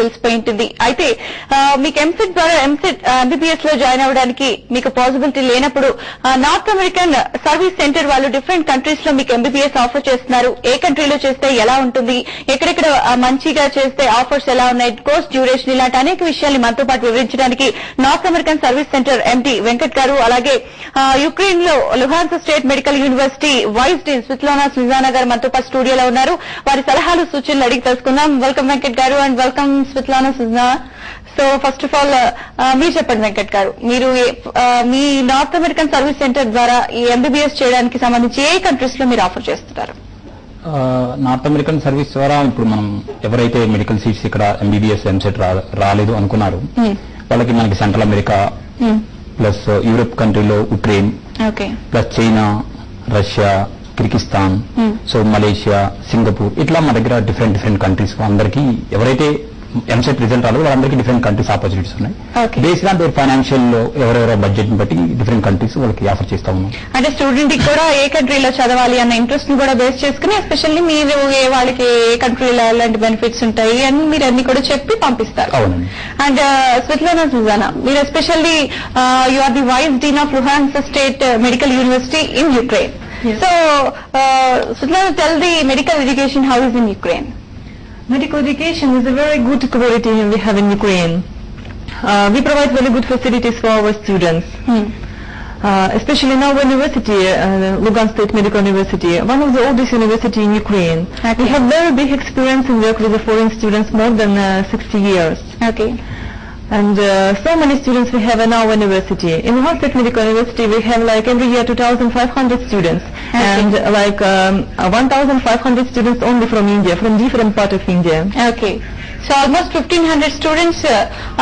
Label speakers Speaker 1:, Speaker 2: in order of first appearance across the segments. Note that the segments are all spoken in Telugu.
Speaker 1: తెలిసిపోయింది. అయితే మీకు ఎంసెట్ ద్వారా ఎంబీబీఎస్ లో జాయిన్ అవ్వడానికి మీకు పాసిబిలిటీ లేనప్పుడు నార్త్ అమెరికన్ సర్వీస్ సెంటర్ వాళ్ళు డిఫరెంట్ కంట్రీస్ లో మీకు ఎంబీబీఎస్ ఆఫర్ చేస్తున్నారు. ఏ కంట్రీలో చేస్తే ఎలా ఉంటుంది, ఎక్కడెక్కడ మంచిగా చేస్తే ఆఫర్స్ ఎలా ఉన్నాయి, కోర్స్ డ్యూరేషన్, ఇలాంటి అనేక విషయాన్ని మనతో పాటు వివరించడానికి North American service centre MD Venkat garu, అలాగే యుక్రెయిన్ లో Luhansk state medical university vice dean Svitlana స్విజానా గారు మనతో పాటు స్టూడియోలో ఉన్నారు. వారి సలహాలు సూచనలు అడిగి తెలుసుకుందాం. Welcome Venkat garu and welcome Svitlana సుజనా. సో ఫస్ట్ ఆఫ్ ఆల్ మీరు చెప్పండి వెంకట్ గారు, మీరు మీ నార్త్ అమెరికన్ సర్వీస్ సెంటర్ ద్వారా ఈ ఎంబీబీఎస్ చేయడానికి సంబంధించి ఏ కంట్రీస్ లో మీరు ఆఫర్ చేస్తున్నారు?
Speaker 2: నార్త్ అమెరికన్ సర్వీస్ ద్వారా ఇప్పుడు మనం ఎవరైతే మెడికల్ సీట్స్ ఇక్కడ ఎంబీబీఎస్ ఎంసెట్ రాలేదు అనుకున్నారు వాళ్ళకి మనకి సెంట్రల్ అమెరికా ప్లస్ యూరోప్ కంట్రీలో Ukraine plus China, Russia, Kyrgyzstan, so Malaysia, Singapore, ఇట్లా మా దగ్గర డిఫరెంట్ కంట్రీస్ అందరికీ ఎవరైతే ఎంసెట్ రిజల్ట్ రాలేదు వాళ్ళందరికీ డిఫరెంట్ కంట్రీస్ ఆపర్చునిటీస్ ఉన్నాయి. బేస్డ్ ఆన్ దేర్ ఫైనాన్షియల్ లో ఎవరెవరో బడ్జెట్ ని బట్టి డిఫరెంట్ కంట్రీస్ వాళ్ళకి ఆఫర్ చేస్తా ఉన్నాం.
Speaker 1: అంటే స్టూడెంట్ కి కూడా ఏ కంట్రీలో చదవాలి అన్న ఇంట్రెస్ట్ ని కూడా బేస్ చేసుకుని ఎస్పెషల్లీ మీరు వాళ్ళకి ఏ కంట్రీలో ఎలాంటి బెనిఫిట్స్ ఉంటాయి అని మీరు అన్ని కూడా చెప్పి పంపిస్తారు.
Speaker 2: అవునండి.
Speaker 1: అండ్ స్విత్లానా సుజానా, మీరు especially you are the vice dean of Luhansk state medical University in Ukraine. So, Svetlana, tell the medical education how is in Ukraine?
Speaker 3: Medical education is a very good quality we have in Ukraine. We provide very good facilities for our students. Especially in our university, Lugansk State Medical University, one of the oldest university in Ukraine. Okay. We have very big experience in work with the foreign students, more than 60 years.
Speaker 1: Okay.
Speaker 3: And so many students we have in our university. In Lugansk State Medical University we have like every year 2,500 students. Okay. And like 1,500 students only from India, from different part of India.
Speaker 1: Okay. So almost 1,500 students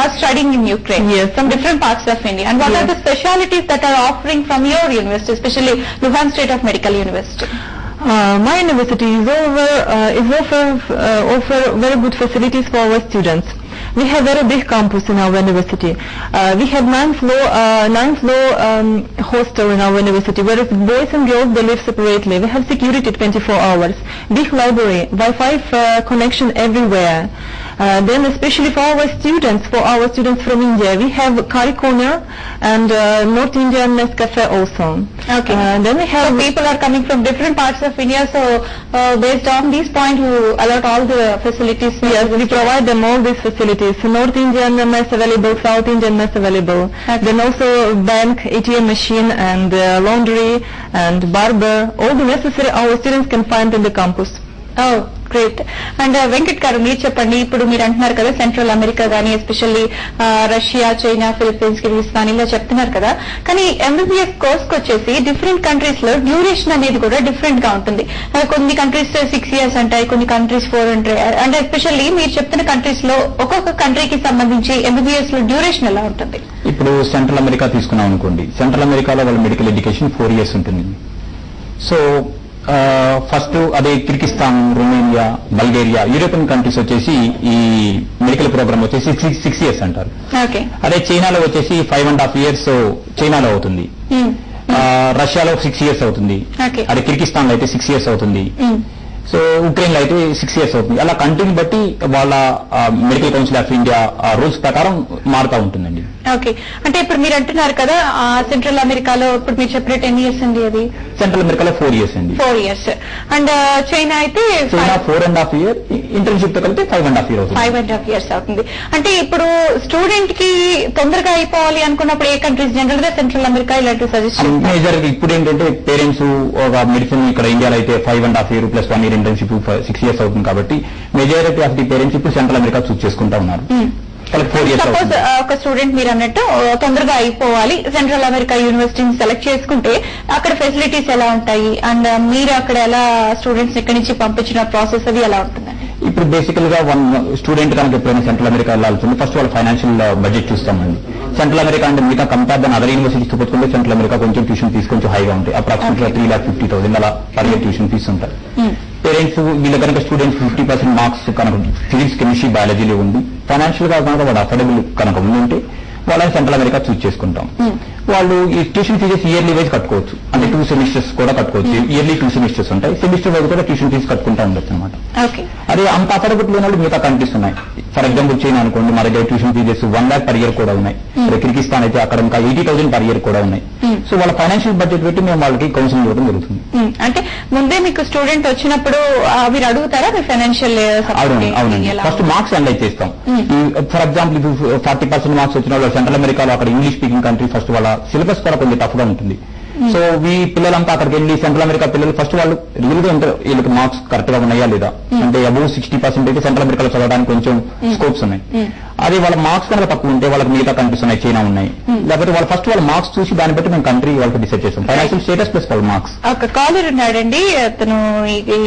Speaker 1: are studying in Ukraine.
Speaker 3: Yes.
Speaker 1: From different parts of India. And what are the specialities that are offering from your university, especially Luhansk State of Medical University?
Speaker 3: My university offer very good facilities for our students. We have very big campus in our university. We have 9 floor hostel in our university, whereas boys and girls they live separately. We have security 24 hours, big library, Wi-Fi connection everywhere. Then especially for our students from India, we have Curry Corner and North Indian Nescafe also.
Speaker 1: Okay.
Speaker 3: Then we have
Speaker 1: so people are coming from different parts of India. So based on this point, you allot all the facilities.
Speaker 3: Yes, we provide them all these facilities. North Indian mess available, South Indian mess available. Okay. Then also bank, ATM machine, and laundry and barber. All the necessary our students can find in the campus.
Speaker 1: Oh, great. And Venkat garu, మీరు చెప్పండి, ఇప్పుడు మీరు అంటున్నారు కదా సెంట్రల్ అమెరికా కానీ especially Russia, China, Philippines, Kyrgyzstan ఇలా చెప్తున్నారు కదా, కానీ ఎంబీబీఎస్ కోర్స్ కి వచ్చేసి డిఫరెంట్ కంట్రీస్ లో డ్యూరేషన్ అనేది కూడా డిఫరెంట్ గా ఉంటుంది. కొన్ని కంట్రీస్ 6 years అంటాయి, కొన్ని కంట్రీస్ 4 ఉంటాయి. అంటే ఎస్పెషల్లీ మీరు చెప్తున్న కంట్రీస్ లో ఒక్కొక్క కంట్రీకి సంబంధించి ఎంబీబీఎస్ లో డ్యూరేషన్ ఎలా ఉంటుంది?
Speaker 2: ఇప్పుడు సెంట్రల్ అమెరికా తీసుకున్నాం అనుకోండి, సెంట్రల్ అమెరికాలో వాళ్ళ మెడికల్ ఎడ్యుకేషన్ 4 years ఉంటుంది. సో ఫస్ట్ అదే Kyrgyzstan, Romania, Bulgaria, European countries వచ్చేసి ఈ మెడికల్ ప్రోగ్రామ్ వచ్చేసి 6 years అంటారు. అదే చైనాలో వచ్చేసి 5.5 years చైనాలో అవుతుంది. రష్యాలో 6 years అవుతుంది. అదే కిర్గిస్తాన్ లో అయితే 6 years అవుతుంది. సో ఉక్రెయిన్ లో అయితే 6 years అవుతుంది. అలా కంట్రీని బట్టి వాళ్ళ medical council of India rules ప్రకారం మారుతూ ఉంటుందండి.
Speaker 1: ఓకే. అంటే ఇప్పుడు మీరు అంటున్నారు కదా సెంట్రల్ అమెరికాలో ఇప్పుడు మీరు చెప్పినట్టు ఎన్ని ఇయర్స్ అండి? అది
Speaker 2: సెంట్రల్ అమెరికాలో 4 years అండి.
Speaker 1: 4 years. అండ్ చైనా అయితే
Speaker 2: 4.5 years, ఇంటర్న్షిప్ తో కలిపితే 5.5 years అవుతుంది.
Speaker 1: 5.5 years అవుతుంది. అంటే ఇప్పుడు స్టూడెంట్ కి తొందరగా అయిపోవాలి అనుకున్నప్పుడు ఏ కంట్రీస్ జనరల్ గా సెంట్రల్ అమెరికా ఇలాంటి సజెస్ట్
Speaker 2: మేజర్ ఇప్పుడు ఏంటంటే పేరెంట్స్ ఒక మెడిసిన్ ఇక్కడ ఇండియాలో అయితే 5.5 years plus 1 year internship 6 years అవుతుంది కాబట్టి మెజారిటీ ఆఫ్ ది పేరెంట్స్ ఇప్పుడు సెంట్రల్ అమెరికా చూస్ చేసుకుంటా ఉన్నారు.
Speaker 1: సపోజ్ ఒక స్టూడెంట్ మీరు అన్నట్టు తొందరగా అయిపోవాలి, సెంట్రల్ అమెరికా యూనివర్సిటీని సెలెక్ట్ చేసుకుంటే అక్కడ ఫెసిలిటీస్ ఎలా ఉంటాయి అండ్ మీరు అక్కడ ఎలా స్టూడెంట్స్ ఇక్కడి నుంచి పంపించిన ప్రాసెస్ అది ఎలా ఉంటుందండి?
Speaker 2: ఇప్పుడు బేసికల్ గా వన్ స్టూడెంట్ కనుక ఎప్పుడైనా సెంట్రల్ అమెరికా వెళ్ళాల్సింది ఫస్ట్ వాళ్ళ ఫైనాన్షియల్ బడ్జెట్ చూస్తామండి. సెంట్రల్ అమెరికా అంటే మిగతా కంపేర్ దాని అదర్ యూనివర్సిటీస్ తో పోల్చుకుంటే సెంట్రల్ అమెరికా కొంచెం ట్యూషన్ ఫీజు కొంచెం హైగా ఉంటాయి. అప్రాక్సిమేట్గా 3,50,000 అలా పర్ ఇయర్ ట్యూషన్ ఫీజు ఉంటాయి. పేరెంట్స్ వీళ్ళ కనుక స్టూడెంట్స్ 50% మార్క్స్ కనుక ఫిజిక్స్, కెమిస్ట్రీ, బయాలజీలో ఉంది, ఫైనాన్షియల్ గా కనుక వాడు అఫోర్డబుల్ కనుక ఉంటే వాళ్ళని సెంట్రల్ అమెరికా చూస్ చేసుకుంటాం. వాళ్ళు ఈ ట్యూషన్ ఫీజెస్ ఇయర్లీ వైజ్ కట్టుకోవచ్చు. అంటే 2 సెమిస్టర్స్ కూడా కట్టుకోవచ్చు. ఇయర్లీ 2 సెమిస్టర్స్ ఉంటాయి. సెమిస్టర్ వైజ్ కూడా ట్యూషన్ ఫీజు కట్టుకుంటా ఉండొచ్చు అనమాట. అదే అంత అఫోర్డబుల్ లేని వాళ్ళు మిగతా కంట్రీస్ ఉన్నాయి. ఫర్ ఎగ్జాంపుల్ చైనా అనుకోండి, మన దగ్గర tuition fees 1 lakh per year కూడా ఉన్నాయి. కిర్గిస్తాన్ అయితే అక్కడ ఇంకా 80,000 per year కూడా ఉన్నాయి. సో వాళ్ళ ఫైనాన్షియల్ బడ్జెట్ పెట్టి మేము వాళ్ళకి కౌన్సిలింగ్ ఇవ్వడం జరుగుతుంది.
Speaker 1: అంటే ముందే మీకు స్టూడెంట్ వచ్చినప్పుడు మీరు అడుగుతారా మీ ఫైనాన్షియల్?
Speaker 2: అవునండి. ఫస్ట్ మార్క్స్ అనలైజ్ చేస్తాం. ఫర్ ఎగ్జాంపుల్ ఇప్పుడు 40% మార్క్స్ వచ్చిన వాళ్ళు సెంట్రల్ అమెరికాలో అక్కడ ఇంగ్లీష్ స్పీకింగ్ కంట్రీ ఫస్ట్ వాళ్ళ సిలబస్ కూడా కొంచెం టఫ్ గా ఉంటుంది. సో ఈ పిల్లలంతా అక్కడికి వెళ్ళి సెంట్రల్ అమెరికా పిల్లలు ఫస్ట్ వాళ్ళు రియల్ గా వీళ్ళకి మార్క్స్ కరెక్ట్ గా ఉన్నాయా లేదా, అంటే అబౌవ్ 60% అయితే సెంట్రల్ అమెరికాలో చదవడానికి కొంచెం స్కోప్స్ ఉన్నాయి. అదే వాళ్ళ మార్క్స్ కనుక తక్కువ ఉంటే వాళ్ళకి మిగతా కంట్రీస్ ఉన్నాయి, చైనా ఉన్నాయి. లేకపోతే వాళ్ళు ఫస్ట్ వాళ్ళ మార్క్స్ చూసి దాన్ని బట్టి మేము కంట్రీ వాళ్ళకి డిసైడ్ చేస్తాం. ఫైనాన్షియల్ స్టేటస్ ప్లస్ వాళ్ళ మార్క్స్.
Speaker 1: ఒక కాలర్ ఉన్నాడండి, అతను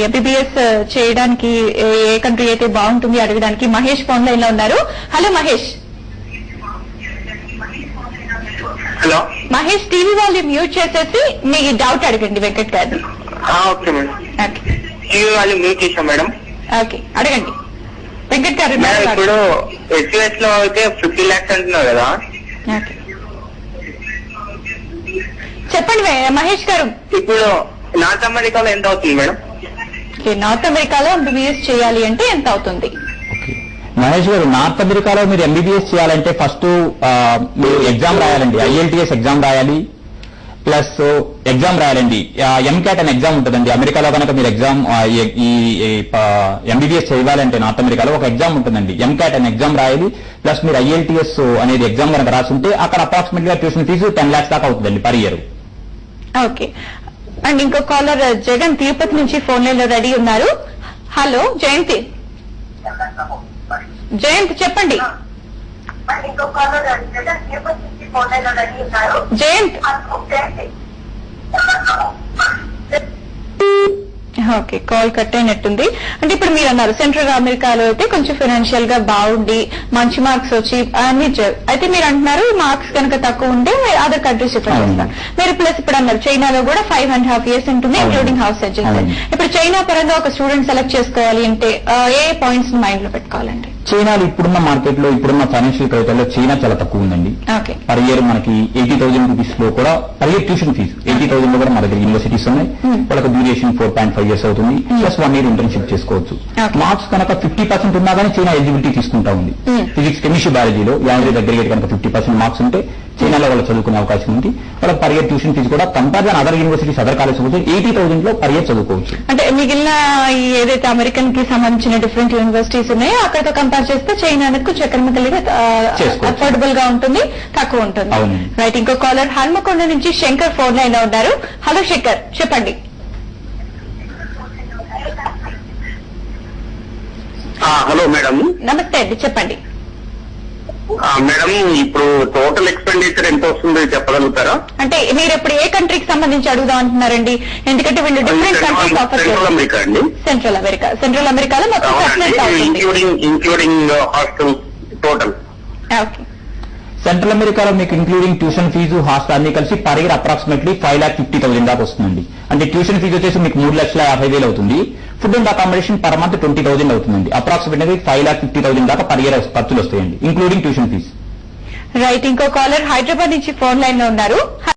Speaker 1: ఎంబీబీఎస్ చేయడానికి ఏ కంట్రీ అయితే బాగుంటుంది అడగడానికి. మహేష్ ఫోన్ లైన్ లో ఉన్నారు. Hello Mahesh.
Speaker 4: Hello
Speaker 1: Mahesh, TV వాళ్ళు మ్యూట్ చేసేసి మీ డౌట్ అడగండి వెంకట్ గారిని.
Speaker 4: Okay madam. టీవీ వాళ్ళు మ్యూట్ చేశాం మేడం.
Speaker 1: ఓకే, అడగండి వెంకట్ గారు.
Speaker 4: ఇప్పుడు ఎస్యూఎస్ లో అయితే 50 lakhs అంటున్నారు కదా.
Speaker 1: చెప్పండి మహేష్ గారు.
Speaker 4: ఇప్పుడు నార్త్ అమెరికాలో ఎంత అవుతుంది మేడం?
Speaker 1: నార్త్ అమెరికాలో ఎంబీబీఎస్ చేయాలి అంటే ఎంత అవుతుంది?
Speaker 2: మహేష్ గారు, నార్త్ అమెరికాలో మీరు ఎంబీబీఎస్ చేయాలంటే ఫస్ట్ మీరు ఎగ్జామ్ రాయాలండి. IELTS ఎగ్జామ్ రాయాలి, ప్లస్ ఎగ్జామ్ రాయాలండి. MCAT అనే ఎగ్జామ్ ఉంటుందండి అమెరికాలో. కనుక మీరు ఎగ్జామ్ ఈ ఎంబీబీఎస్ చేయాలంటే నార్త్ అమెరికాలో ఒక ఎగ్జామ్ ఉంటుందండి. MCAT అనే ఎగ్జామ్ రాయాలి, ప్లస్ మీరు IELTS అనేది ఎగ్జామ్ కనుక రాసుంటే అక్కడ అప్రాక్సిమేట్ గా ట్యూషన్ ఫీజు 10 lakhs దాకా అవుతుందండి పర్ ఇయర్.
Speaker 1: ఓకే. అండ్ ఇంకో కాలర్ జగన్ తిరుపతి నుంచి ఫోన్ లైన్ లో రెడీ ఉన్నారు. హలో జయంతి. జయంత్ చెప్పండి. జయంత్. ఓకే, కాల్ కట్ అయినట్టుంది. అంటే ఇప్పుడు మీరు అన్నారు సెంట్రల్ అమెరికాలో అయితే కొంచెం ఫైనాన్షియల్ గా బాగుండి మంచి మార్క్స్ వచ్చి అన్ని అయితే మీరు అంటున్నారు మార్క్స్ కనుక తక్కువ ఉంటే అదర్ కంట్రీస్ ప్రిఫర్ చేస్తారు మీరు. ప్లస్ ఇప్పుడు అన్నారు చైనాలో కూడా 5.5 years ఉంటుంది ఇంక్లూడింగ్ హౌస్ సర్జరీ. ఇప్పుడు చైనా పరంగా ఒక స్టూడెంట్ సెలెక్ట్ చేసుకోవాలి అంటే ఏ పాయింట్స్ మైండ్ లో పెట్టుకోవాలండి?
Speaker 2: చైనాలో ఇప్పుడున్న మార్కెట్ లో ఇప్పుడున్న ఫైనాన్షియల్ క్రైటీరియాలో చైనా చాలా తక్కువ ఉందండి. పర్ ఇయర్ మనకి 80,000 రూపీస్ లో కూడా పర్ ఇయర్ ట్యూషన్ ఫీజు 80,000 లో కూడా మన దగ్గర యూనివర్సిటీస్ ఉన్నాయి. వాళ్ళకి డ్యూరేషన్ 4.5 years అవుతుంది. ప్లస్ 1 year ఇంటర్న్షిప్ చేసుకోవచ్చు. మార్క్స్ కనుక 50% ఉన్నా కానీ చైనా ఎలిజిబిలిటీ తీసుకుంటా ఉంది. ఫిజిక్స్, కెమిస్ట్రీ, బయాలజీలో యావరేజ్ దగ్గర కనుక 50% మార్క్స్ ఉంటే చైనాలో వాళ్ళు చదువుకునే అవకాశం ఉంది. వాళ్ళకి పర్ ఇయర్ ట్యూషన్ ఫీజు కూడా compare other universities, other college 80,000 లో పర్ ఇయర్ చదువుకోవచ్చు.
Speaker 1: అంటే మిగిలిన ఏదైతే అమెరికన్ కి సంబంధించిన డిఫరెంట్ యూనివర్సిటీస్ ఉన్నాయో అక్కడతో కంపేర్ చేస్తే చైనాకు కొంచెం ఎకనామికల్ గా అఫోర్డబుల్ గా ఉంటుంది, తక్కువ ఉంటుంది. రైట్. ఇంకో కాలర్ హన్మకొండ నుంచి శంకర్ ఫోన్ లైన్ లో ఉన్నారు. హలో శంకర్ చెప్పండి.
Speaker 4: Hello madam.
Speaker 1: నమస్తే అండి, చెప్పండి.
Speaker 4: మేడం, ఇప్పుడు టోటల్ ఎక్స్పెండిచర్ ఎంత వస్తుందో చెప్పగలుగుతారా? అంటే
Speaker 1: మీరు ఇప్పుడు ఏ కంట్రీకి సంబంధించి అడుగుదాం అంటున్నారండి? ఎందుకంటే వీళ్ళు డిఫరెంట్ కంట్రీస్ ఆఫర్ చేస్తారు.
Speaker 4: సెంట్రల్ అమెరికా అండి.
Speaker 1: సెంట్రల్ అమెరికాలో
Speaker 4: including hostel total.
Speaker 1: Okay.
Speaker 2: Central అమెరికాలో మీకు ఇంక్లూడింగ్ ట్యూషన్ ఫీజు, హాస్టల్ అన్ని కలిసి పర్ ఇయర్ అప్రాక్సిమేట్లీ 5,50,000 దాకా వస్తుందండి. అంటే ట్యూషన్ ఫీజు వచ్చేసి మీకు 3,50,000 అవుతుంది. Food and accommodation per month 20,000 అవుతుందండి. అప్రాక్సిమేట్లీ 5,50,000 దాకా పర్ ఇయర్ ఖర్చులు వస్తాయండి ఇంక్లూడింగ్ ట్యూషన్ ఫీజు.
Speaker 1: రైట్. ఇంకో కాలర్ హైదరాబాద్ నుంచి ఫోన్ లైన్ లో ఉన్నారు.